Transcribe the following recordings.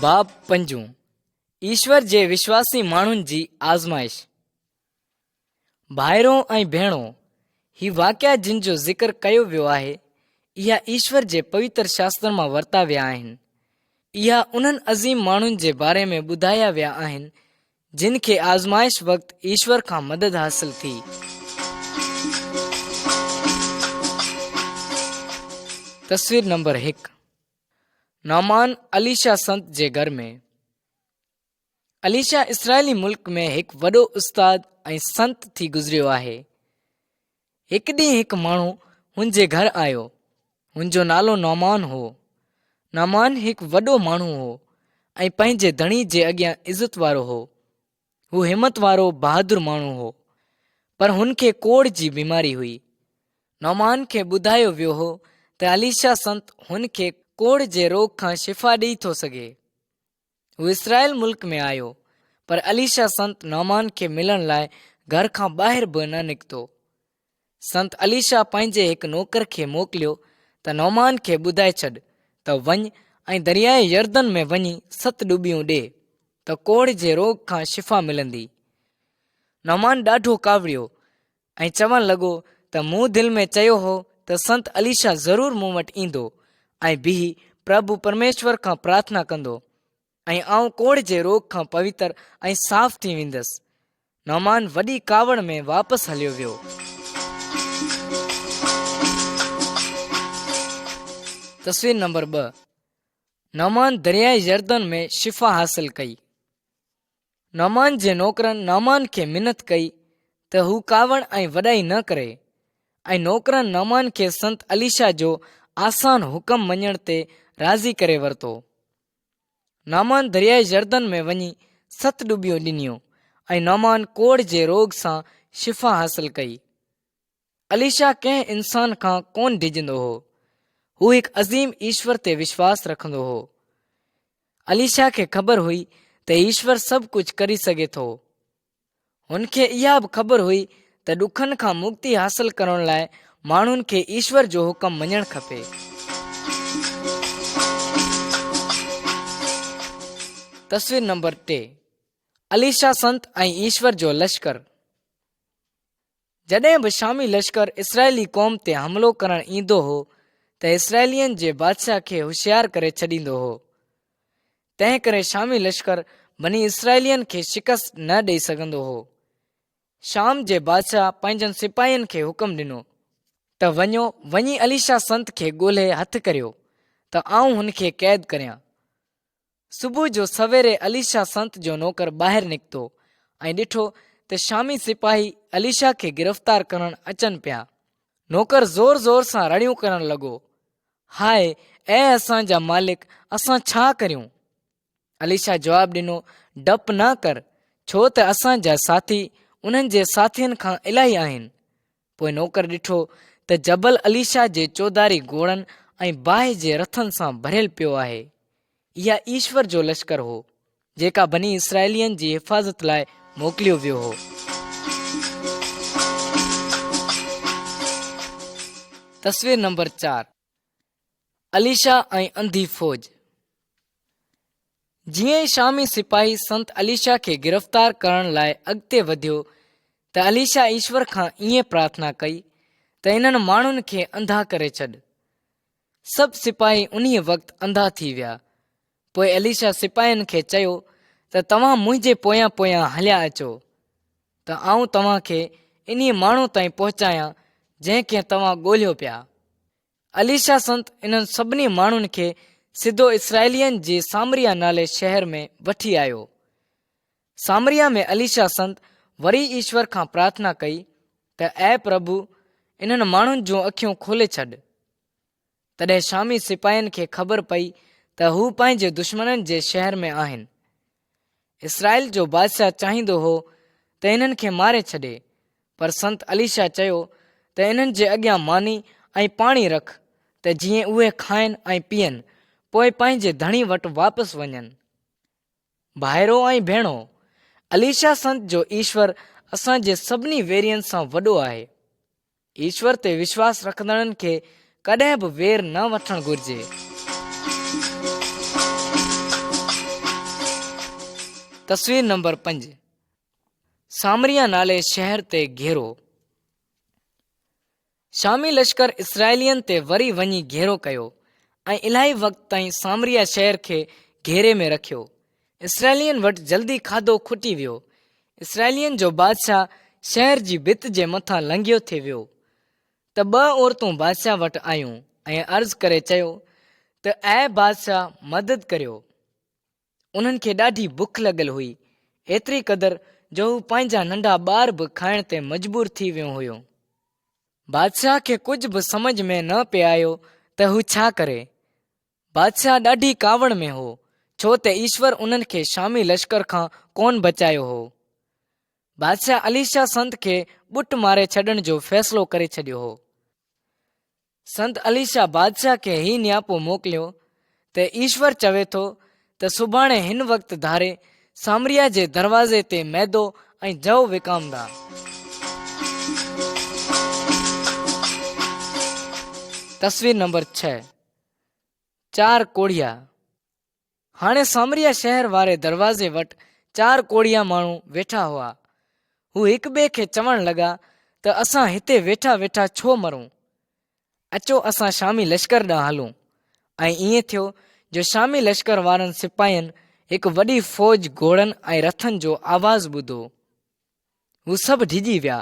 बाब 5 ईश्वर जे विश्वासी माण्हुनि जी आज़माइश। भाइरों ऐं भेणों, ही वाक़िया जिन जो ज़िक्र कयो वियो आहे, इहा ईश्वर जे पवित्र शास्त्र मां वरिता विया आहिनि। इहा उन्हनि अज़ीम माण्हुनि जे बारे में ॿुधाया विया आहिनि जिन खे आज़माइश वक़्तु ईश्वर खां मदद हासिल थी। तस्वीर नंबर 1। नामान अलीशा संत जे घर में। अलीशा इसराइली मुल्क में हिकु वॾो उस्ताद ऐं संत थी गुज़रियो आहे। हिकु ॾींहुं हिकु माण्हू हुन जे घर आयो। हुन जो नालो नामान हो। नामान हिकु वॾो माण्हू हो ऐं पंहिंजे धणी जे अॻियां इज़त वारो हो। हू हिमत वारो बहादुर माण्हू हो, पर हुन खे कोढ़ जी बीमारी हुई। नामान खे ॿुधायो वियो हो त अलीशा संत हुन खे कोढ़ जे रोग खां शिफ़ा ॾेई थो सघे। हू इसराइल मुल्क में आयो, पर अलीशा संत नामान खे मिलण लाइ घर खां ॿाहिरि बि न निकितो। संत अलीशा पंहिंजे हिकु नौकर खे मोकिलियो त नामान खे ॿुधाए छॾ त वञ ऐं दरियाए यर्दन में वञी 7 ॾुबियूं ॾे त कोढ़ जे रोग खां शिफ़ा मिलंदी। नामान ॾाढो कावड़ियो ऐं चवणु लॻो त मूं दिलि में चयो हो त संत अलीशा ज़रूरु मूं वटि ईंदो ऐं बीही प्रभु परमेश्वर खां प्रार्थना कंदो ऐं आउं कोढ़ जे रोग खां पवित्र ऐं साफ़ थी वेंदसि। नामान वॾी कावड़ में वापसि हलियो वियो। तस्वीर नंबर 2। नामान दरियाए यर्दन में शिफ़ा हासिल कई। नामान जे नौकरनि नामान खे मिनत कई त हू कावड़ ऐं वॾाई न करे, ऐं नौकरनि नामान खे संत अलीशा जो आसान हुकम मञण ते राज़ी करे वरितो। नामान दरियाए यर्दन में वञी 7 ॾुबियूं ॾिनियूं ऐं नामान कोढ़ जे रोग सां शिफ़ा हासिल कई। अलीशा कंहिं इंसान खां कोन डिॼंदो हो। हू हिकु अज़ीम ईश्वर ते विश्वास रखंदो हो। अलीशा खे ख़बर हुई त ईश्वर सभु कुझु करे सघे थो। हुनखे इहा बि ख़बर हुई त ॾुखनि खां मुक्ति हासिल करण लाइ माण्हुनि खे ईश्वर जो हुकम मञणु खपे। तस्वीर नंबर 3। अलीशा संत ऐं ईश्वर जो लश्कर। जॾहिं बि शामी लश्कर इसराइली क़ौम ते हमिलो करणु ईंदो हो त इसराइलियनि जे बादशाह खे होशियारु करे छॾींदो हो। तंहिं करे शामी लश्कर बनी इसराइलियनि खे शिकस्त न ॾेई सघंदो हो। शाम जे बादशाह पंहिंजनि सिपाहियुनि खे हुकम ॾिनो त वञी अलीशा संत खे ॻोल्हे हथु करियो त आउं हुनखे क़ैद करियां। सुबुह जो सवेरे अलीशा संत जो नौकर ॿाहिरि निकितो ऐं ॾिठो त शामी सिपाही अलीशा खे गिरफ़्तार करणु अचनि पिया। नौकर ज़ोर ज़ोर सां रड़ियूं करणु लॻो, हाय ऐं असांजा मालिक, असां छा करियूं? अलीशा जवाबु ॾिनो, डपु न कर, छो त असांजा साथी उन्हनि जे साथियुनि खां इलाही आहिनि। पोइ नौकर ॾिठो त जबल अलीशा जे चौधारी घोड़नि ऐं बाहि जे रथनि सां भरियलु पियो आहे। इहा ईश्वर जो लश्कर हो जेका बनी इसराइलियनि जी हिफ़ाज़त लाइ मोकिलियो वियो हो। तस्वीर नंबर 4। अलीशा ऐं अंधी फ़ौज। जीअं ई शामी सिपाही संत अलीशा खे गिरफ़्तार करण लाइ अॻिते वधियो त अलीशा ईश्वर खां ईअं प्रार्थना कई त इन्हनि माण्हुनि खे अंधा करे छॾ। सभु सिपाही उन्हीअ वक़्तु अंधा थी विया। पोइ अलीशा सिपाहियुनि खे चयो त तव्हां मुंहिंजे पोयां पोयां हलिया अचो त आउं तव्हांखे इन्हीअ माण्हू ताईं पहुचायां जंहिंखे तव्हां ॻोल्हियो पिया। अलीशा संत इन्हनि सभिनी माण्हुनि खे सिधो इसराइलियनि जे सामरिया नाले शहर में वठी आयो। सामरिया में अलीशा संत वरी ईश्वर खां प्रार्थना कई त ऐ प्रभु, इन्हनि माण्हुनि जूं अखियूं खोले छॾ। तॾहिं शामी सिपाहियुनि खे ख़बर पई त हू पंहिंजे दुश्मननि जे शहर में आहिनि। इसराइल जो बादशाह चाहींदो हो त इन्हनि खे मारे छॾे, पर संत अलीशा चयो त इन्हनि जे अॻियां मानी ऐं पाणी रख त जीअं उहे खाइनि ऐं पीअनि, पोइ पंहिंजे धणी वटि वापसि वञनि। भाइरो ऐं भेणो, अलीशा संत जो ईश्वर असांजे सभिनी वेरियनि सां वॾो आहे। ईश्वर ते विश्वास रखंदड़नि खे कॾहिं बि वेर न वठणु घुरिजे। तस्वीर नंबर 5 सामरिया नाले शहर ते घेरो। शामी लश्कर इसराइलियन ते वरी वञी घेरो कयो ऐं इलाही वक़्त ताईं सामरिया शहर खे घेरे में रखियो। इसराइलियन वटि जल्दी खाधो खुटी वियो। इसराइलियन जो बादशाह शहर जी भित जे मथां लंघियो थी वियो त 2 औरतूं बादशाह वटि आयूं ऐं अर्ज़ु करे चयो त ऐं बादशाह मदद करियो। उन्हनि खे ॾाढी बुख लॻल हुई, एतिरी क़दुरु जो हू पंहिंजा नंढा ॿार बि खाइण ते मजबूर थी वियो हुयो। बादशाह खे कुझु बि समझ में न पिए आयो त हू छा करे। बादशाह ॾाढी कावड़ में हो, छो त ईश्वर उन्हनि खे शामी लश्कर खां कोन बचायो हो। बादशाह अलीशा संत खे बुट मारे छॾण जो फ़ैसिलो करे छॾियो हो। संत अलीशा बादशाह खे ही नियापो मोकिलियो त ईश्वर चवे थो त सुभाणे हिन वक़्तु धारे सामरिया जे दरवाज़े ते मैदो ऐं जव विकामंदा। तस्वीर नंबर 6 4 कोड़िया। हाणे सामरिया शहर वारे दरवाज़े वटि 4 कोड़िया माण्हू वेठा हुआ। हू हिक ॿिए खे चवण लॻा त असां हिते वेठा वेठा छो मरूं, अचो असां शामी लश्कर ॾांहुं हलूं। ऐं ईअं थियो जो शामी लश्कर वारनि सिपाहियुनि हिकु वॾी फ़ौज घोड़नि ऐं रथनि जो आवाज़ु ॿुधो। हू सभु डिॼी विया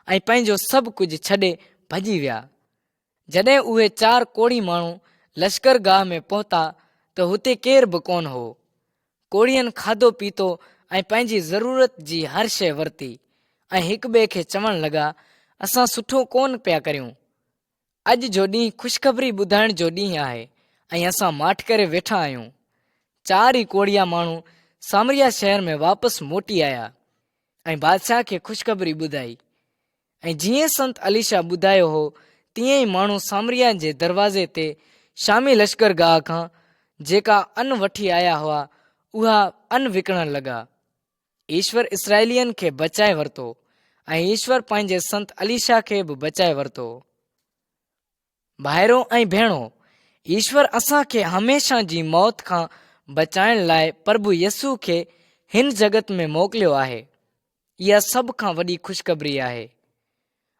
ऐं पंहिंजो सभु कुझु छॾे भॼी विया। जॾहिं उहे 4 कोड़ी माण्हू लश्कर गाह में पहुता त हुते केरु बि कोन हो। कोड़ियनि खाधो पीतो ऐं पंहिंजी ज़रूरत जी हर शइ वरिती ऐं हिक ॿिए खे चवण लॻा असां सुठो कोन पिया करियूं। अॼु जो ॾींहुं ख़ुशख़बरी ॿुधाइण जो ॾींहुं आहे ऐं असां माठ करे वेठा आहियूं। 4 ई कोड़िया माण्हू सामरिया शहर में वापसि मोटी आया ऐं बादशाह खे ख़ुशख़बरी ॿुधाई। ऐं जीअं संत अलीशा ॿुधायो हो तीअं ई माण्हू सामरिया जे दरवाज़े ते शामी लश्कर गाह खां जेका अन वठी आया हुआ उहा अन विकिणण लॻा। ईश्वर इसराइलियन खे बचाए वरितो ऐं ईश्वर पंहिंजे संत अलीशा खे बि बचाए वरितो। भाइरो ऐं भेणो, ईश्वर असांखे हमेशा जी मौत खां बचाइण लाइ प्रभु यसू खे हिन जगत में मोकिलियो आहे। इहा सभ खां वॾी ख़ुशख़बरी आहे।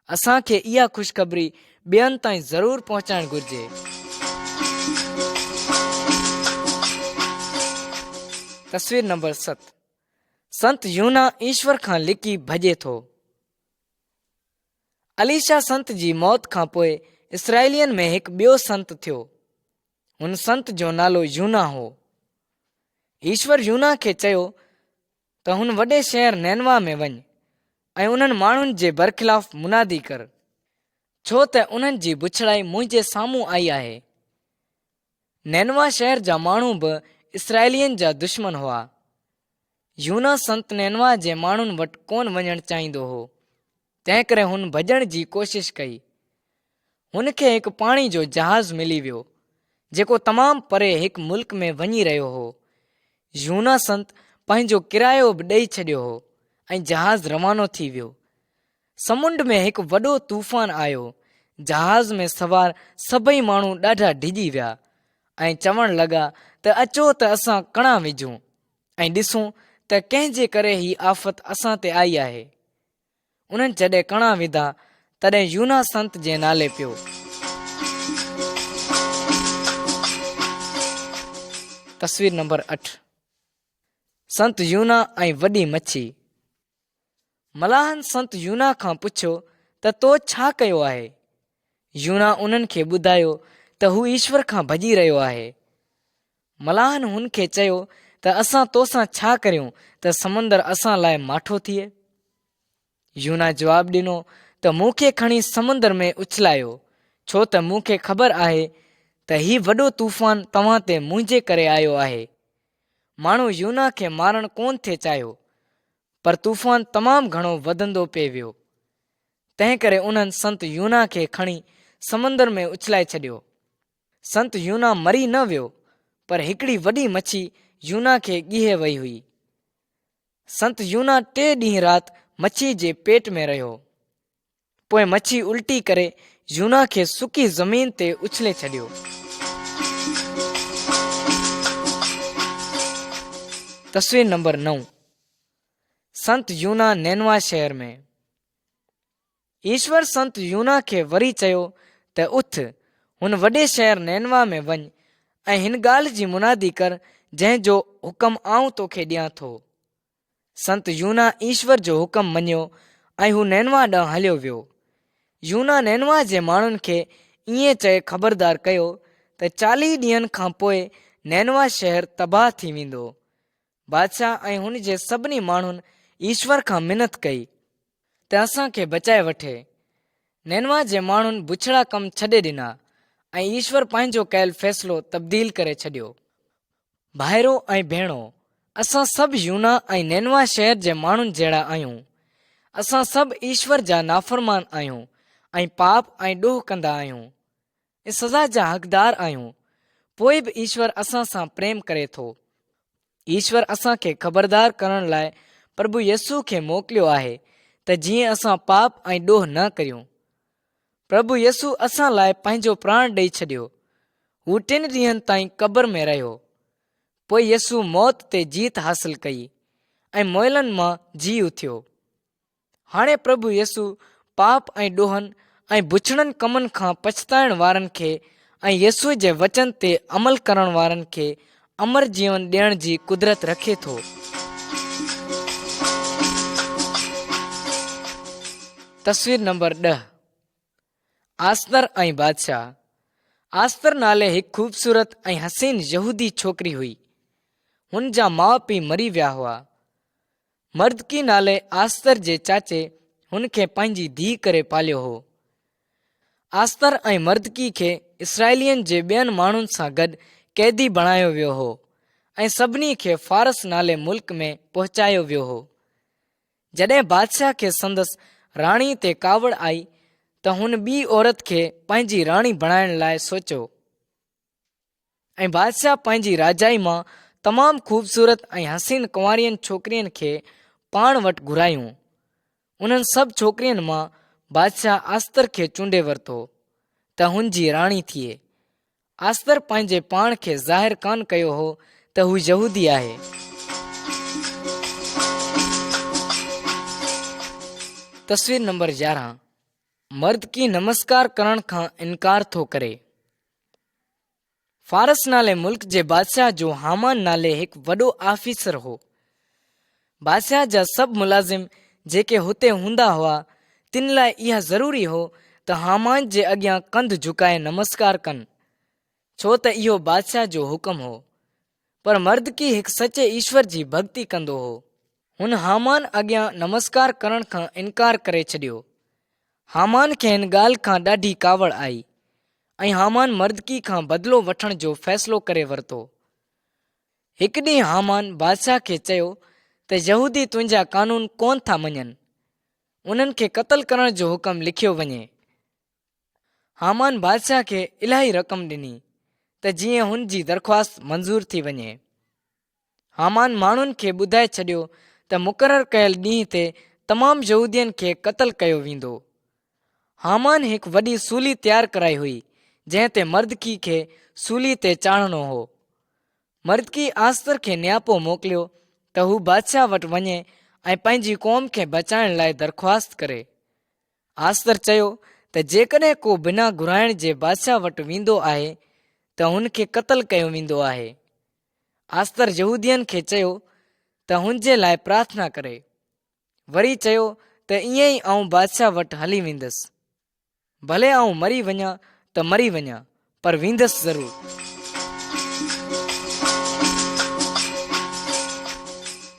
असांखे इहा ख़ुशख़बरी ॿियनि ताईं ज़रूरु पहुचाइण घुर्जे। तस्वीर नंबर 7 संत यूना ईश्वर खां लिकी भॼे थो। अलीशा संत जी मौत खां पोइ इसराइलियन में हिकु ॿियो संत थियो। हुन संत जो नालो यूना हो। ईश्वर यूना खे चयो त हुन वॾे शहर नैनवा में वञ ऐं उन्हनि माण्हुनि जे बरख़िलाफ़ मुनादी कर, छो त उन्हनि जी बुछड़ाई मुंहिंजे साम्हूं आई आहे। नैनवा शहर जा माण्हू बि इसराइलियन जा दुश्मन हुआ। यूना संत नैनवा जे माण्हुनि वटि कोन वञणु चाहींदो हो, तंहिं करे हुन भॼण जी कोशिशि कई। हुन खे हिकु पाणी जो जहाज़ मिली वियो जेको तमामु परे हिकु मुल्क में वञी रहियो हो। यूना संत पंहिंजो किरायो बि ॾेई छॾियो हो ऐं जहाज़ रवानो थी वियो। समुंड में हिकु वॾो तूफ़ान आयो। जहाज़ में सवार सभई माण्हू ॾाढा डिॼी विया ऐं चवण लॻा त अचो त असां कणा विझूं ऐं ॾिसूं त कंहिंजे करे ही आफ़त असां ते आई आहे। उन्हनि जॾहिं कणा विधा तॾहिं यूना संत जे नाले पियो। तस्वीर नंबर 8 संत यूना ऐं वॾी मच्छी। मलाहन संत यूना खां पुछियो त तो छा कयो आहे। यूना उन्हनि खे ॿुधायो त हू ईश्वर खां भॼी रहियो आहे। मलाहन हुन खे चयो त असां तोसां छा करियूं त समुंदर असां लाइ माठो थिए। यूना जवाबु ॾिनो त मूंखे खणी समुंदर में उछलायो, छो त मूंखे ख़बर आहे त हीउ वॾो तूफ़ान तव्हां ते मुंहिंजे करे आयो आहे। माण्हू यूना खे मारणु कोन थे चाहियो, पर तूफ़ान तमामु घणो वधंदो पिए वियो। तंहिं करे उन्हनि संत यूना खे खणी समुंदर में उछलाए छॾियो। संत यूना मरी न वियो, पर हिकिड़ी वॾी मच्छी यूना खे ॻीहे वई हुई। संत यूना 3 ॾींहं राति मच्छी जे पेट में रहियो। पोइ मच्छी उल्टी करे यूना खे सुकी ज़मीन ते उछले छॾियो। तस्वीर नंबर 9 संत यूना नैनवा शहर में। ईश्वर संत यूना खे वरी चयो त उथ, हुन वॾे शहर नैनवा में वञ ऐं हिन ॻाल्हि जी मुनादी कर जंहिंजो हुकम आऊं तोखे ॾियां थो। संत यूना ईश्वर जो हुकम मञियो ऐं हू नैनवा ॾांहुं हलियो वियो। यूना नैनवा जे माण्हुनि खे ईअं चए ख़बरदार कयो त 40 ॾींहंनि खां पोइ नैनवा शहर तबाह थी वेंदो। बादशाह ऐं हुन जे सभिनी माण्हुनि ईश्वर खां मिनत कई त असांखे बचाए वठे। नैनवा जे माण्हुनि बुछड़ा कम छॾे ॾिना ऐं ईश्वर पंहिंजो कयल फ़ैसिलो तब्दील करे छॾियो। भाइरो ऐं भेणो, असां सभु यूना ऐं नैनवा शहर जे माण्हुनि जहिड़ा आहियूं। असां सभु ईश्वर जा नाफ़रमान आहियूं ऐं पाप ऐं ॾोह कंदा आहियूं ऐं सज़ा जा हक़दार आहियूं। पोइ बि ईश्वर असां सां प्रेम करे थो। ईश्वर असांखे ख़बरदार करण लाइ प्रभु यस्सू खे मोकिलियो आहे त जीअं असां पाप ऐं ॾोह न करियूं। प्रभु यस्सू असां लाइ पंहिंजो प्राण ॾेई छॾियो। हू 3 ॾींहंनि ताईं क़ब्र में रहियो। पोइ यस्सू मौत ते जीत हासिल कई ऐं मुयलनि मां जी उथियो। हाणे प्रभु यस्सू पाप ऐं ॾोहनि ऐं बुछड़नि कमनि खां पछताइण वारनि खे ऐं यस्सू जे वचन ते अमल करण वारनि खे अमर जीवन ॾियण जी कुदरत रखे थो। तस्वीर नंबर 10। आस्तर ऐं बादशाह। आस्तर नाले हिकु ख़ूबसूरत ऐं हसीन यहूदी छोकिरी हुई। हुन जा माउ पीउ मरी विया हुआ। मर्दकी नाले आस्तर जे चाचे हुन खे पंहिंजी धीउ करे पालियो हो। आस्तर ऐं मर्दकी खे इसराइलियनि जे ॿियनि माण्हुनि सां गॾु कैदी बणायो वियो हो ऐं सभिनी खे फारस नाले मुल्क में पहुचायो वियो हो। जॾहिं बादशाह खे संदसि राणी ते कावड़ आई त हुन ॿी औरत खे पंहिंजी राणी बणाइण लाइ सोचियो ऐं बादशाह पंहिंजी राजाई मां तमामु ख़ूबसूरत ऐं हसीन कुंवारियुनि छोकिरियुनि खे पाण वटि घुरायूं। उन्हनि सभु छोकिरियुनि मां बादशाह आस्तर खे चूंडे वरितो त हुन जी राणी थिए। आस्तर पंहिंजे पाण खे ज़ाहिर कान कयो हो त हू यहूदी आहे। तस्वीर नंबर 11। मर्दकी नमस्कार करण खां इनकार थो करे। फारस नाले मुल्क जे बादशाह जो हामान नाले हिकु वॾो आफ़ीसर हो। बादशाह जा सभु मुलाज़िम जेके हुते हूंदा हुआ तिन लाइ इहा ज़रूरी हो त हामान जे अॻियां कंधु झुकाए नमस्कार कनि, छो त इहो बादशाह जो हुकुम हो। पर मर्दकी हिकु सचे ईश्वर जी भक्ति कंदो हो। हुन हामान अॻियां नमस्कार करण खां इनकार करे छॾियो। हामान खे हिन ॻाल्हि खां ॾाढी कावड़ आई ऐं हामान मर्दकी खां बदिलो वठण जो फ़ैसिलो करे वरितो। हिकु ॾींहुं हामान बादशाह खे चयो त यहूदी तुंहिंजा कानून कोन था मञनि, उन्हनि खे क़त्ल करण जो हुकुम लिखियो वञे। हामान बादशाह खे इलाही रक़म ॾिनी त जीअं हुन जी दरख़्वास्त मंज़ूर थी वञे। हामान माण्हुनि खे ॿुधाए छॾियो त मुक़ररु कयल ॾींहं ते तमामु यहूदियुनि खे क़त्ल कयो वेंदो। हामान हिकु वॾी सूली तयारु कराई हुई जंहिं ते मर्दकी खे सूली ते चाढ़णो हो। मर्दकी आस्तर खे नियापो मोकिलियो त हू बादशाह वटि वञे ऐं पंहिंजी क़ौम खे बचाइण लाइ दरख़्वास्त करे। आस्तर चयो त जेकॾहिं को बिना घुराइण जे बादशाह वटि वेंदो आहे त हुन खे क़त्ल कयो वेंदो आहे। आस्तर यहूदियुनि खे चयो त हुन जे लाइ प्रार्थना करे। वरी चयो त ईअं ई आऊं बादशाह वटि हली वेंदसि। भले आऊं मरी वञा त मरी वञा, पर वेंदसि ज़रूरु।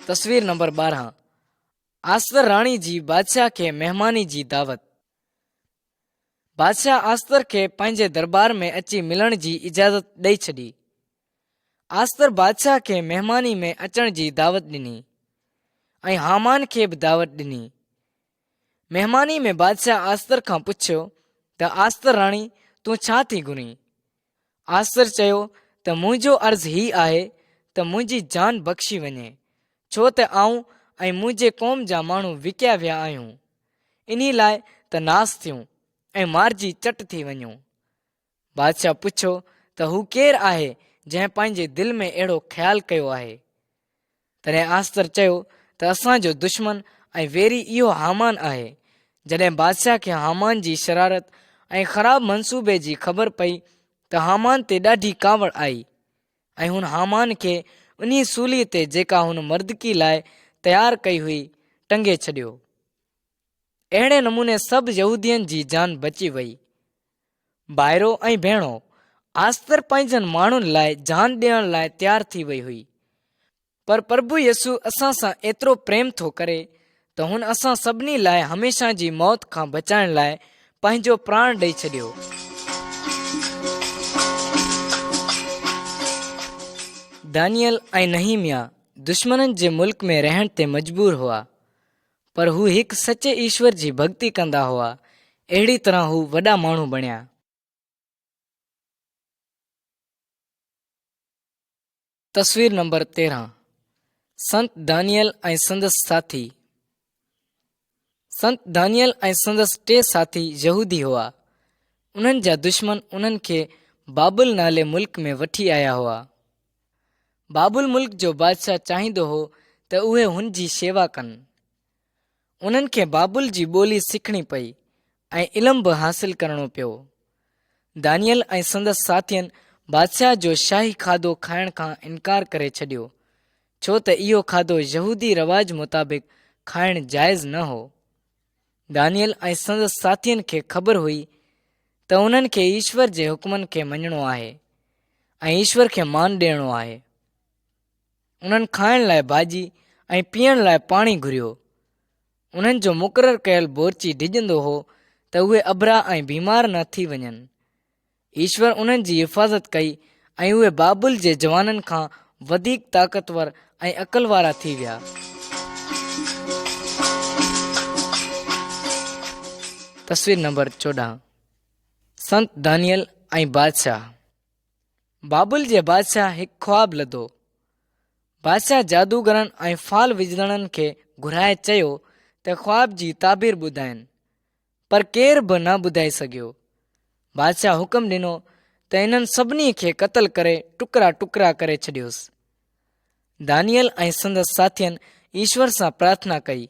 तस्वीर नंबर 12। आस्तर राणी जी बादशाह खे महिमानी जी दावत। बादशाह आस्तर खे पंहिंजे दरबार में अची मिलण जी इजाज़त ॾेई छॾी। आस्तर बादशाह खे महिमानी में अचण जी दावत ॾिनी ऐं हामान खे बि दावत ॾिनी। महिमानी में बादशाह आस्तर खां पुछियो त आस्तर राणी, तूं छा थी घुरीं? आस्तर चयो त मुंहिंजो अर्ज़ु ही आहे त मुंहिंजी जान बख़्शी वञे, छो त आऊं ऐं मुंहिंजे क़ौम जा माण्हू विकिया विया आहियूं। इन्ही लाइ त नास थियूं ऐं मारिजी चट थी वञूं। बादशाह पुछियो त हू केरु आहे जंहिं पंहिंजे दिलि में अहिड़ो ख़्यालु कयो आहे? तॾहिं आस्तर चयो त असांजो दुश्मन ऐं वेरी इहो हामान आहे। जॾहिं बादशाह खे हामान जी शरारत ऐं ख़राब मनसूबे जी ख़बर पई त हामान ते ॾाढी कावड़ आई ऐं हुन हामान खे उन सूलीअ ते जेका हुन मर्दकी लाइ तयारु कई हुई टंगे छॾियो। अहिड़े नमूने सभु यहूदियुनि जी जान बची वई। भाइरो ऐं भेणो, आस्तर पंहिंजनि माण्हुनि लाइ जान ॾियण लाइ तयारु थी वई हुई, पर प्रभु यसु असां सां एतिरो प्रेम थो करे त हुन असां सभिनी लाइ हमेशह जी मौत खां बचाइण लाइ पंहिंजो प्राण ॾेई छॾियो। दानियल ऐं नहीमिया दुश्मननि जे मुल्क में रहण ते मजबूर हुआ, पर हू हिकु सचे ईश्वर जी भक्ति कंदा हुआ। अहिड़ी तरह हू वॾा माण्हू बणिया। तस्वीर नंबर 13। संत दानियल ऐं संदसि साथी। संत दानियल ऐं संदसि 3 साथी यहूदी हुआ। उन्हनि जा दुश्मन उन्हनि खे बाबुल नाले मुल्क में वठी आया हुआ। बाबुल मुल्क जो बादशाह चाहींदो हो त उहे हुन जी शेवा कनि। उन्हनि खे बाबुल जी ॿोली सिखणी पई ऐं इल्मु बि हासिल करणो पियो। दानियल ऐं संदसि साथियुनि बादशाह जो शाही खाधो खाइण खां इनकार करे छॾियो, छो त इहो खाधो यहूदी रवाज मुताबिक़ खाइण जाइज़ न हो। दानियल ऐं संदसि साथियुनि खे ख़बर हुई त उन्हनि खे ईश्वर जे हुकमनि खे मञणो आहे ऐं ईश्वर खे मान ॾियणो आहे। उन्हनि खाइण लाइ भाॼी ऐं पीअण लाइ पाणी घुरियो। उन्हनि जो मुक़ररु कयल बोरची डिॼंदो हो त उहे अबरा ऐं बीमार न थी वञनि। ईश्वर उन्हनि जी हिफ़ाज़त कई ऐं उहे बाबुल जे जवाननि खां वधीक ताक़तवर ऐं अक़ल वारा थी विया। तस्वीर नंबर 14। संत दानियल ऐं बादशाह। बाबुल जे बादशाह हिकु ख्वाब लधो। बादशाह जादूगरनि ऐं फाल विझड़नि खे घुराए चयो त ख्वाब जी ताबीर ॿुधाइनि, पर केर बि न ॿुधाए सघियो। बादशाह हुकुम ॾिनो त इन्हनि सभिनी खे क़तल करे टुकड़ा टुकड़ा करे छॾियोसि। दानियल ऐं संदसि साथियुनि ईश्वर सां प्रार्थना कई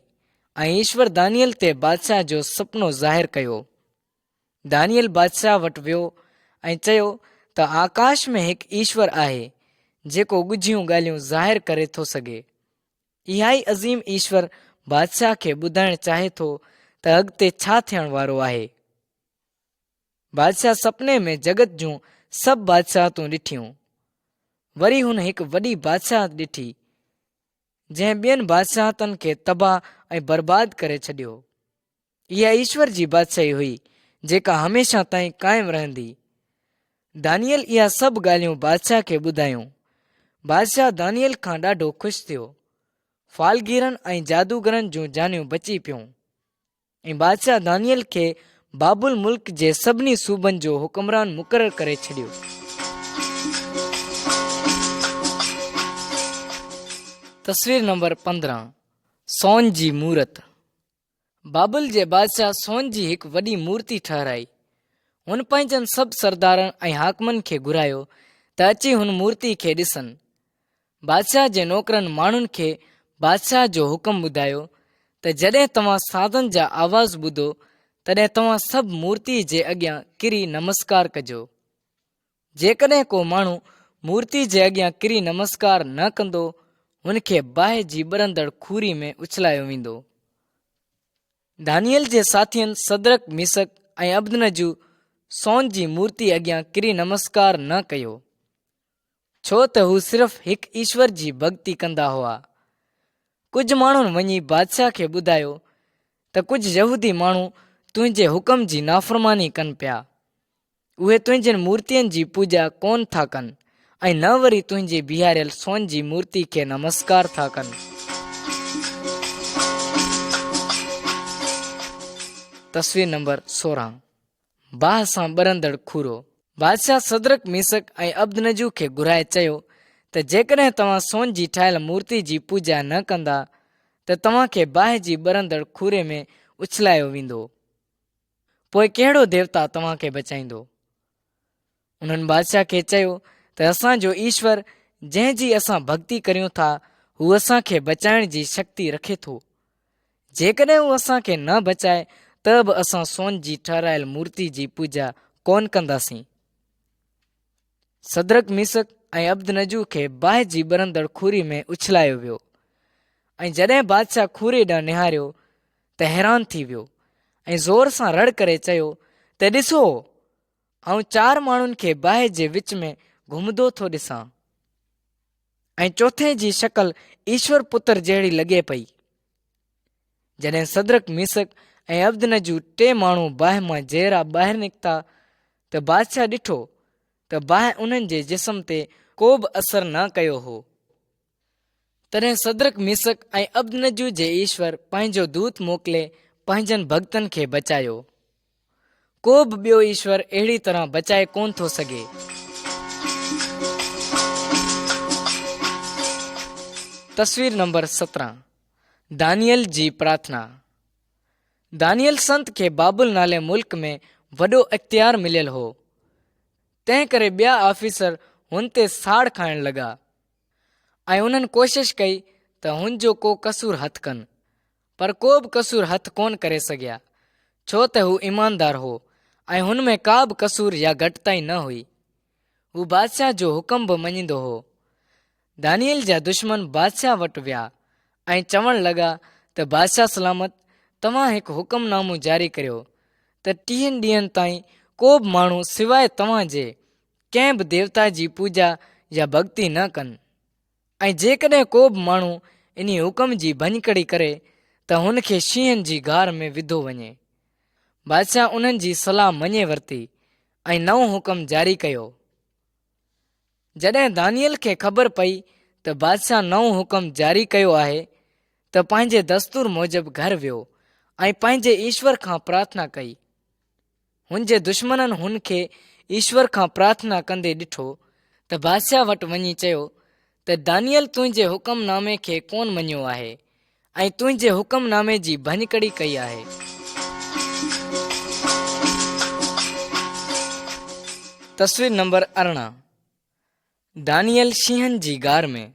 ऐं ईश्वर दानियल ते बादशाह जो सुपिनो ज़ाहिरु कयो। दानियल बादशाह वटि वियो ऐं चयो त आकाश में हिकु ईश्वर आहे जेको ॻुझियूं ॻाल्हियूं ज़ाहिरु करे थो सघे। इहा ई अज़ीम ईश्वर बादशाह खे ॿुधाइणु चाहे थो त अॻिते छा थियण वारो आहे। बादशाह सपने में जगत जूं सभु बादशाहतूं ॾिठियूं। वरी हुन हिकु वॾी बादशाहत ॾिठी जंहिं ॿियनि बादशाहतनि खे तबाह ऐं बर्बाद करे छॾियो। इहा ईश्वर जी बादशाही हुई जेका हमेशह ताईं क़ाइमु रहंदी। दानियल इहा सभु ॻाल्हियूं बादशाह खे ॿुधायूं। बादशाह दानियल खां ॾाढो ख़ुशि थियो। फालगीरनि ऐं जादूगरनि जूं जानियूं बची पियूं ऐं बादशाह दानियल खे बाबुल मुल्क जे सभिनी सूबनि जो हुकुमरान मुक़ररु करे छॾियो। तस्वीर नंबर 15। सोन जी मूरत। बाबुल जे बादशाह सोन जी हिकु वॾी मूर्ति ठहिराई। हुन पंहिंजनि सभु सरदारनि ऐं हाकमनि खे घुरायो त अची हुन मूर्ति खे ॾिसनि। बादशाह जे नौकरनि माण्हुनि खे बादशाह जो हुकुम ॿुधायो त जॾहिं तव्हां साधन जा आवाज़ ॿुधो तॾहिं तव्हां सभु मूर्ति जे अॻियां किरी नमस्कार कजो। जेकॾहिं को माण्हू मूर्ति जे अॻियां किरी नमस्कार न कंदो हुनखे बाहि जी ॿरंदड़ खूरी में उछलायो वेंदो। दानियल जे साथियुनि सदरक मिसक ऐं अबदनजू सोन जी मूर्ति अॻियां किरी नमस्कार न कयो, छो त हू सिर्फ़ु हिकु ईश्वर जी भक्ति कंदा हुआ। कुझु माण्हुनि वञी बादशाह खे ॿुधायो त कुझु यहूदी माण्हू तुंहिंजे हुकम जी नाफ़रमानी कनि पिया। उहे तुंहिंजनि मूर्तियुनि जी पूॼा कोन था कनि ऐं न वरी तुंहिंजी बीहारियल सोन जी मूर्ति खे नमस्कार था कनि। तस्वीर नंबर 16। बाहि सां ॿरंदड़ खूरो। बादशाह सदरक मिसक ऐं अबदनजू खे घुराए चयो त जेकॾहिं तव्हां सोन जी ठाहियल मूर्ति जी पूॼा न कंदा त तव्हांखे बाहि जी ॿरंदड़ खूरे में उछलायो वेंदो। पोइ कहिड़ो देवता तव्हांखे बचाईंदो? उन्हनि बादशाह खे चयो त असांजो ईश्वर जंहिंजी असां भक्ति करियूं था हू असांखे बचाइण जी शक्ति रखे थो। जेकॾहिं हू असांखे न बचाए त बि असां सोन जी ठहिरायल मूर्ति जी पूजा कोन कंदासीं। सदरक मीसक ऐं अब्दनजू खे बाहि जी ॿरंदड़ खूरी में उछलायो वियो ऐं जॾहिं बादशाह खूरी ॾांहुं निहारियो त हैरान थी वियो ऐं ज़ोर सां रड़ करे चयो त ॾिसो, आउं 4 माण्हुनि खे बाहि जे विच में घुमंदो थो ॾिसां ऐं चौथे जी शकल ईश्वर पुत्र जहिड़ी लॻे पई। जॾहिं सदरक मीसक ऐं अब्दनजू 3 माण्हू बाहि मां जहिड़ा ॿाहिरि निकिता त बादशाह ॾिठो त बाहि उन्हनि जे जिस्म ते को बि असरु न कयो हो। तॾहिं सदरक मीसक ऐं अब्दनजू जे ईश्वर पंहिंजो दूत मोकिले पंहिंजनि भक्तनि खे बचायो। को बि ॿियो ईश्वर अहिड़ी तरह बचाए कोन थो सघे। तस्वीर नंबर 17, दानियल जी प्रार्थना। दानियल संत खे बाबुल नाले मुल्क में वॾो इख्तियार मिलियल हो। तंहिं करे ॿिया ऑफिसर हुन ते साड़ खाइण लॻा ऐं उन्हनि कोशिश कई त हुन जो को कसूर हथु कनि, पर को बि कसूर हथु कोन करे सघिया, छो त हू ईमानदार हो ऐं हुन में का बि कसूर या घटिताई न हुई। हू बादशाह जो हुकम बि मञींदो हो। दानियल जा दुश्मन बादशाह वटि विया ऐं चवण लॻा त बादशाह सलामत, तव्हां हिकु हुकमनामो जारी करियो त 30 ॾींहंनि ताईं को बि माण्हू सवाइ तव्हां जे कंहिं बि देवता जी पूॼा या भक्ति न कनि, ऐं जेकॾहिं को बि माण्हू इन हुकम जी भञकड़ी करे त हुन खे शींहनि जी गार में विधो वञे। बादशाह उन्हनि जी सलाह मञे वरिती ऐं नओं हुकम जारी कयो। जॾहिं दानियल खे ख़बर पई त बादशाह नओं हुकम जारी कयो आहे त पंहिंजे दस्तूर मूजिबि घर वियो ऐं पंहिंजे ईश्वर खां प्रार्थना कई। हुन जे दुश्मननि हुन खे ईश्वर खां प्रार्थना कंदे ॾिठो त बादशाह वटि वञी चयो त दानियल तुंहिंजे हुकमनामे खे कोन मञियो आहे ऐं तुंहिंजे हुकमनामे जी भञकड़ी कई आहे। तस्वीर नंबर 18, दानियल शींहनि जी गार में।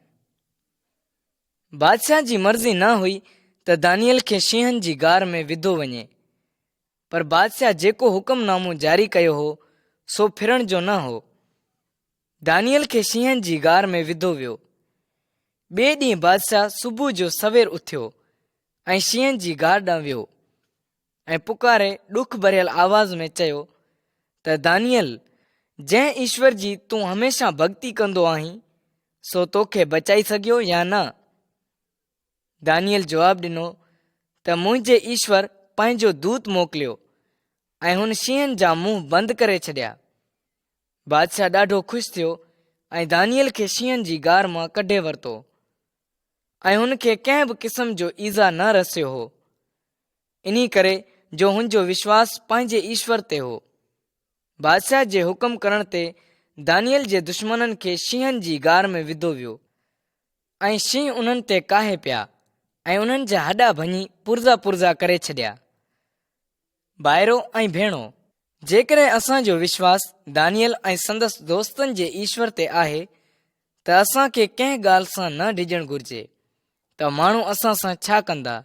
बादशाह जी मर्ज़ी न हुई त दानियल खे शींहनि जी गार में विधो वञे, पर बादशाह जेको हुकमनामो जारी कयो हो सो फिरण जो न हो। दानियल खे शींहनि जी गार में विधो वियो। ॿिए ॾींहुं बादशाह सुबुह जो सवेर उथियो ऐं शींहनि जी गार ॾांहुं वियो ऐं पुकारे ॾुख भरियल आवाज़ में चयो त दानियल, जंहिं ईश्वर जी तूं हमेशह भक्ति कंदो आहीं सो तोखे बचाई सघियो या न? दानियल जवाबु ॾिनो त मुंहिंजे ईश्वर पंहिंजो दूत मोकिलियो ऐं हुन शींहनि जा मुंहुं बंदि करे छॾिया। बादशाह ॾाढो ख़ुशि थियो ऐं दानियल खे शींहनि जी गार मां कढे वरितो ऐं हुन खे कंहिं बि क़िस्म जो ईज़ा न रसियो हो, इन करे जो हुनजो विश्वास पंहिंजे ईश्वर ते हो। बादशाह जे हुकम करण ते दानियल जे दुश्मननि खे शींहनि जी गार में विधो वियो ऐं शींहं उन्हनि ते काहे पिया ऐं उन्हनि जा हॾा भञी पुर्ज़ा पुर्ज़ा करे छॾिया। भाइरो ऐं भेणो, जेकॾहिं असांजो विश्वास दानियल ऐं संदसि दोस्तनि जे ईश्वर ते आहे त असांखे कंहिं ॻाल्हि सां न डिॼणु घुरिजे त माण्हू असां सां छा कंदा।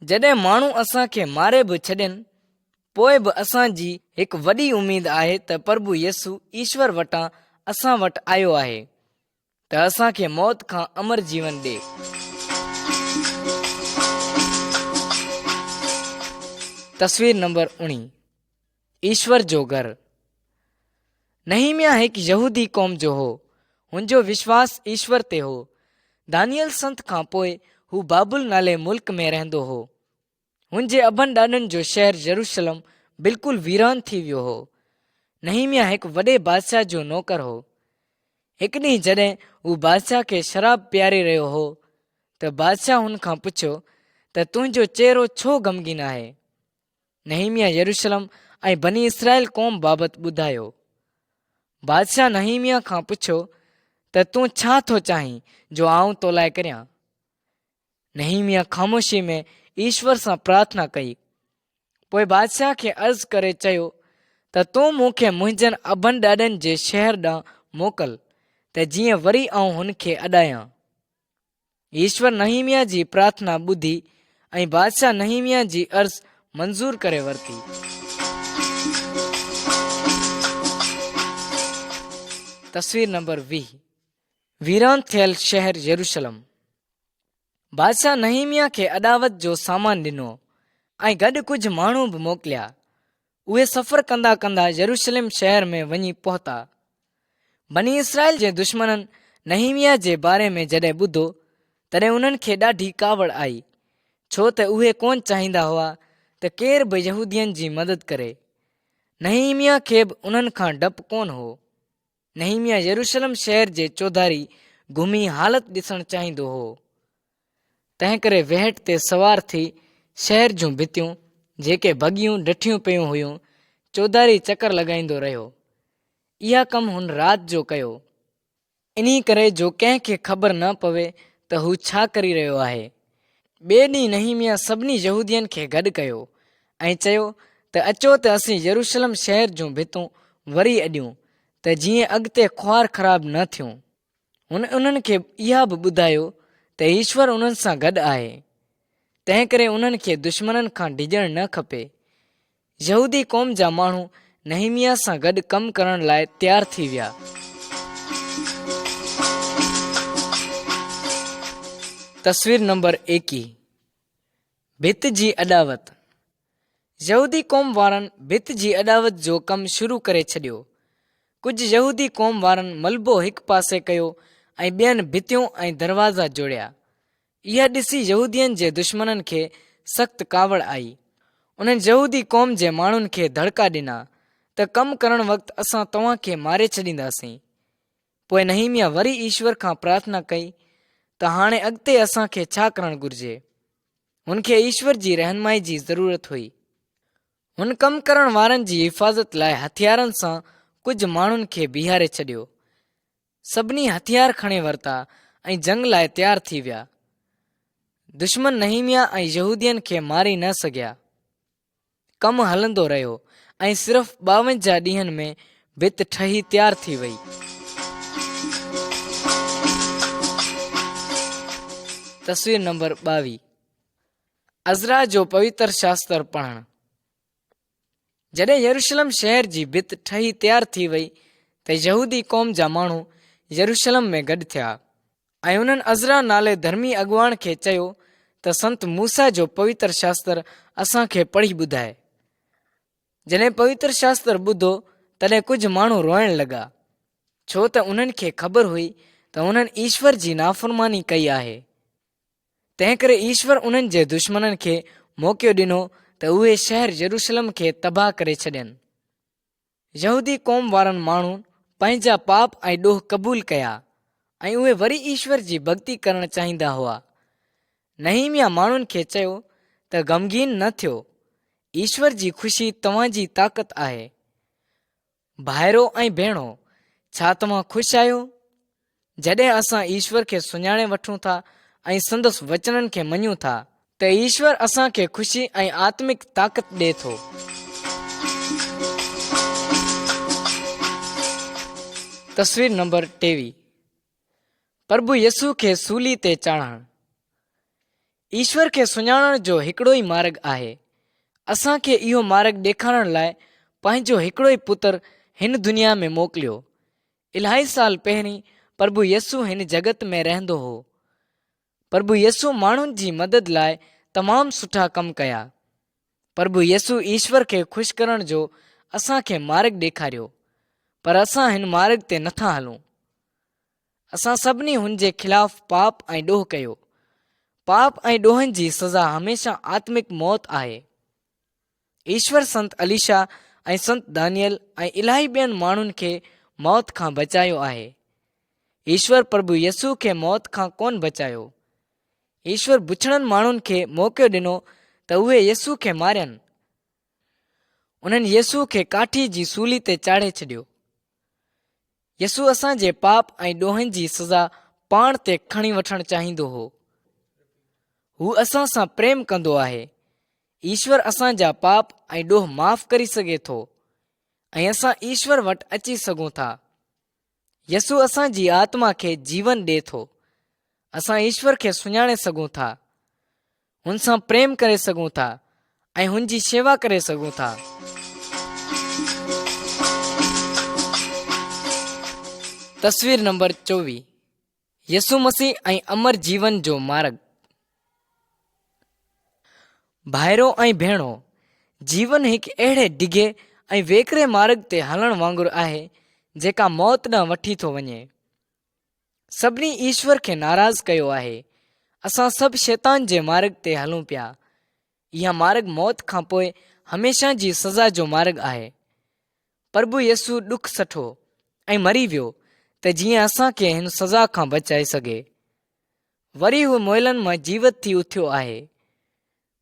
जॾहिं माण्हू असांखे मारे बि छॾनि पोइ बि असांजी हिकु वॾी उमेद आहे त प्रभु यसु ईश्वर वटां असां वटि आयो आहे त असांखे मौत खां अमर जीवन ॾे। तस्वीर नंबर 19, ईश्वर जो घर। नहीमिया हिकु यहूदी क़ौम जो हो। हुनजो विश्वास ईश्वर ते हो। दानियल संत खां पोइ हू बाबुल नाले मुल्क में रहंदो हो। हुनजे अभन ॾाॾनि जो शहर यरूशलम बिल्कुलु वीरान थी वियो हो। नहीमिया हिकु वॾे बादशाह जो नौकर हो। हिकु ॾींहुं जॾहिं हू बादशाह खे शराब पीआरे रहियो हो त बादशाह हुन खां पुछियो त तुंहिंजो चहिरो छो ग़मगीन आहे। नहीमिया यरूशलम ऐं बनी इसराइल क़ौम बाबति ॿुधायो। बादशाह नहीमिया खां पुछियो त तूं छा थो चाहीं जो आउं तो लाइ करियां। नहीमिया ख़ामोशी में ईश्वर सां प्रार्थना कई। पोइ बादशाह खे अर्ज़ु करे चयो त तूं मूंखे मुंहिंजनि अभन ॾाॾनि जे शहर ॾांहुं मोकल त जीअं वरी आउं हुन खे अॾायां। ईश्वर नहीमिया जी प्रार्थना ॿुधी ऐं बादशाह नहीमिया जी अर्ज़ मंज़ूर करे वरिती। तस्वीर नंबर 20, वीरान थियल शहर यरूशलम। बादशाह नहीमिया खे अदावत जो सामान ॾिनो ऐं गॾु कुझु माण्हू बि मोकिलिया। उहे सफ़र कंदा कंदा यरूशलेम शहर में वञी पहुता। बनी इसराइल जे दुश्मननि नहीमिया जे बारे में जॾहिं ॿुधो तॾहिं उन्हनि खे ॾाढी कावड़ आई, छो त उहे कोन चाहींदा हुआ त केर बि यहूदियुनि जी मदद करे। नहीमिया खे बि उन्हनि खां डपु कोन हो। नहीमिया यरूशलेम शहर जे चौधारी घुमी हालत ॾिसणु चाहींदो हो। तंहिं करे वेहट ते सवार थी शहर जूं भितियूं जेके भॻियूं ॾिठियूं पियूं हुयूं चौधारी चकर लॻाईंदो रहियो। इहा कमु हुन राति जो कयो, इन्ही करे जो कंहिंखे ख़बर न पवे त हू छा करी रहियो आहे। ॿिए ॾींहुं नहीमिया सभिनी यहूदियुनि खे गॾु कयो ऐं चयो त अचो त असीं यरूशलेम शहर जूं भितूं वरी अॾियूं त जीअं अॻिते ख़्वार ख़राब न थियूं। हुन उन्हनि खे इहा बि ॿुधायो त ईश्वर उन्हनि सां गॾु आहे, तंहिं करे उन्हनि खे दुश्मननि खां डिॼणु न खपे। यहूदी क़ौम जा माण्हू नहीमिया सां गॾु कमु करण लाइ तयारु थी विया। तस्वीर नंबर 21, भित जी अदावत। यहूदी क़ौम वारनि भित जी अदावत जो कमु शुरू करे छॾियो। कुझु यहूदी क़ौम वारनि मलबो हिकु पासे कयो ऐं ॿियनि भितियूं ऐं दरवाज़ा जोड़िया। इहा ॾिसी यहूदियुनि जे दुश्मननि खे सख़्तु कावड़ आई। उन्हनि यहूदी क़ौम जे माण्हुनि खे धड़का ॾिना त कमु करण वक़्तु असां तव्हांखे मारे छॾींदासीं। पोइ नहीमिया वरी ईश्वर खां प्रार्थना कई त हाणे अॻिते असांखे छा करणु घुर्जे। हुनखे ईश्वर जी रहनुमाई जी ज़रूरत हुई। हुन कमु करण वारनि जी हिफ़ाज़त लाइ हथियारनि सां कुझु माण्हुनि खे बीहारे छॾियो। सभिनी हथियार खणी वरिता ऐं जंग लाइ तयारु थी विया। दुश्मन नहीमिया ऐं यहूदियुनि खे मारी न सघिया। कमु हलंदो रहियो ऐं सिर्फ़ 52 ॾींहंनि में भित ठही तयारु थी वई। तस्वीर नंबर 22, अज़रा जो पवित्र शास्त्र पढ़णु। जॾहिं यरूशलेम शहर जी भित ठही तयारु थी वई त यहूदी क़ौम जा माण्हू यरूशलेम में गॾु थिया ऐं उन्हनि अज़रा नाले धर्मी अॻुवाण खे चयो त संत मूसा जो पवित्र शास्त्र असांखे पढ़ी ॿुधाए। जॾहिं पवित्र शास्त्र ॿुधो तॾहिं कुझु माण्हू रोइण लॻा, छो त उन्हनि खे ख़बर हुई त उन्हनि ईश्वर जी नाफ़रमानी कई आहे। तंहिं करे ईश्वर उन्हनि जे दुश्मननि खे मौक़ो ॾिनो त उहे शहर यरूशलेम खे तबाह करे छॾनि। यहूदी क़ौम वारनि माण्हू पंहिंजा पाप ऐं ॾोह क़बूल कया ऐं उहे वरी ईश्वर जी भक्ति करणु चाहींदा हुआ। नहीमिया माण्हुनि खे चयो त ग़मगीन न थियो, ईश्वर जी ख़ुशी तव्हांजी ताक़त आहे। भाइरो ऐं भेणो, छा तव्हां ख़ुशि आहियो? जॾहिं असां ईश्वर खे सुञाणे वठूं था ऐं संदसि वचननि खे मञूं था त ईश्वर असांखे ख़ुशी ऐं आत्मिक ताक़त ॾिए थो। तस्वीर नंबर 23, प्रभु यसू खे सूली ते चाढ़णु। ईश्वर खे सुञाणण जो हिकिड़ो ई मार्ग आहे। असांखे इहो मार्ग ॾेखारण लाइ पंहिंजो हिकिड़ो ई पुत्र हिन दुनिया में मोकिलियो। इलाही साल पहिरीं प्रभु यसू हिन जगत में रहंदो हो। प्रभु यसू माण्हुनि जी मदद लाइ तमामु सुठा कम कया। प्रभु यसू ईश्वर खे ख़ुशि करण जो असांखे मार्ग ॾेखारियो, पर असां हिन मार्ग ते नथा हलूं। असां सभिनी हुन जे ख़िलाफ़ पाप ऐं ॾोह कयो। पाप ऐं ॾोहनि जी सज़ा हमेशा आत्मिक मौत आहे। ईश्वर संत अलीशा ऐं संत दानियल ऐं इलाही ॿियनि माण्हुनि खे मौत खां बचायो आहे। ईश्वर प्रभु यसू खे मौत खां कोन बचायो। ईश्वर बुछड़नि माण्हुनि खे मौक़ो ॾिनो त उहे यसू खे मारियनि। उन्हनि यसू खे काठी जी सूली ते चाढ़े छॾियो। यसू असांजे पाप ऐं ॾोहनि जी सज़ा पाण ते खणी वठणु चाहींदो हो। हू असां सां प्रेम कंदो आहे। ईश्वर असांजा पाप ऐं ॾोह माफ़ करे सघे थो ऐं असां ईश्वर वटि अची सघूं था। यसू असांजी आत्मा खे जीवन ॾिए थो असां ईश्वर खे सुञाणे सघूं था, हुन सां प्रेम करे सघूं था ऐं हुन जी शेवा करे सघूं था। तस्वीर नंबर 24, यसु मसीह ऐं अमर जीवन जो मार्ग। भाइरो ऐं भेणो, जीवन हिकु अहिड़े डिघे ऐं वेकरे मार्ग ते हलण वांगुरु आहे जेका मौत ॾांहुं वठी थो वञे। सभिनी ईश्वर खे नाराज़ कयो आहे। असां सभु शैतान जे मार्ग ते हलूं पिया। इहा मार्ग मौत खां पोइ हमेशा जी सज़ा जो मार्ग आहे। प्रभु यसु ॾुख सठो ऐं मरी वियो त जीअं असांखे हिन सज़ा खां बचाए सघे। वरी हू मोइलनि मां जीवत थी उथियो आहे।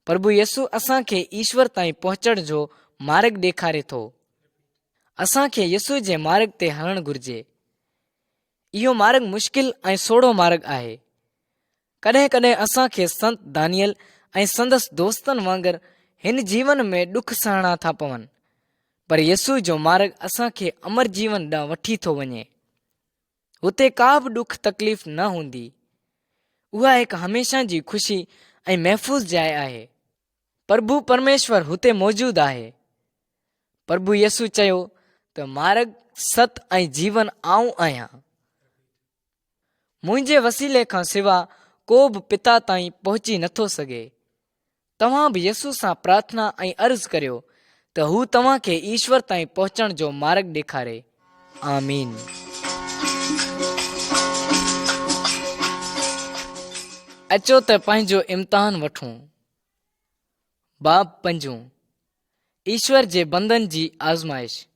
प्रभु यसु असांखे ईश्वर ताईं पहुचण जो मार्ग ॾेखारे थो। असांखे यसु जे मार्ग ते हलणु घुर्जे। इहो मार्ग मुश्किल ऐं सोढ़ो मार्ग आहे। कॾहिं कॾहिं असांखे संत दानियल ऐं संदसि दोस्तनि वांगुरु हिन जीवन में ॾुख सहणा था पवनि, पर यसु जो मार्ग असांखे अमर जीवन ॾांहुं वठी थो वञे। हुते का बि ॾुख तकलीफ़ न हूंदी। उहा हिकु हमेशा जी ख़ुशी ऐं महफ़ूज़ जाइ आहे। प्रभु परमेश्वर हुते मौजूदु आहे। प्रभु यसु चयो त मार्ग, सत ऐं जीवन आऊं आहियां। मुंहिंजे वसीले खां सिवा को बि पिता ताईं पहुची नथो सघे। तव्हां बि यसु सां प्रार्थना ऐं अर्ज़ु करियो त हू तव्हांखे ईश्वर ताईं पहुचण जो मार्ग ॾेखारे। आमीन। अचो त पंहिंजो इम्तिहान वठूं। बाब 5, ईश्वर जे बंदन जी आज़माइश।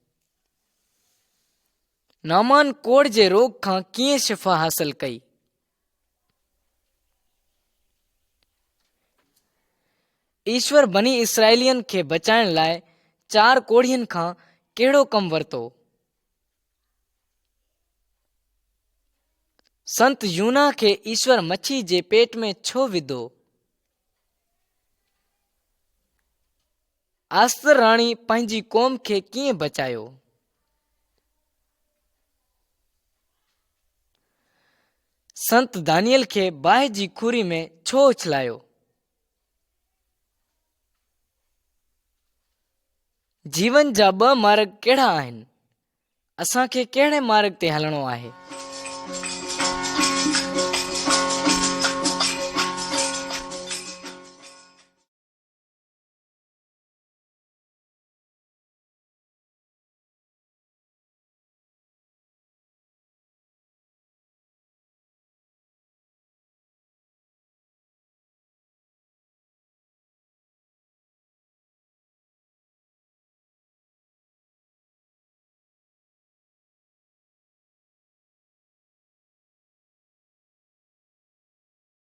नामान कोढ़ जे रोग खां कीअं शिफ़ा हासिल कई? ईश्वर बनी इसराइलियन खे बचाइण लाइ 4 कोढ़ियुनि खां कहिड़ो कमु वरितो? संत यूना खे ईश्वर मच्छी जे पेट में छो विधो? आस्तर राणी पंहिंजी क़ौम खे कीअं बचायो? संत दानियल खे बाहि जी खुरी में छो उछलायो? जीवन जा 2 मार्ग कहिड़ा आहिनि? असांखे कहिड़े मार्ग ते हलणो आहे?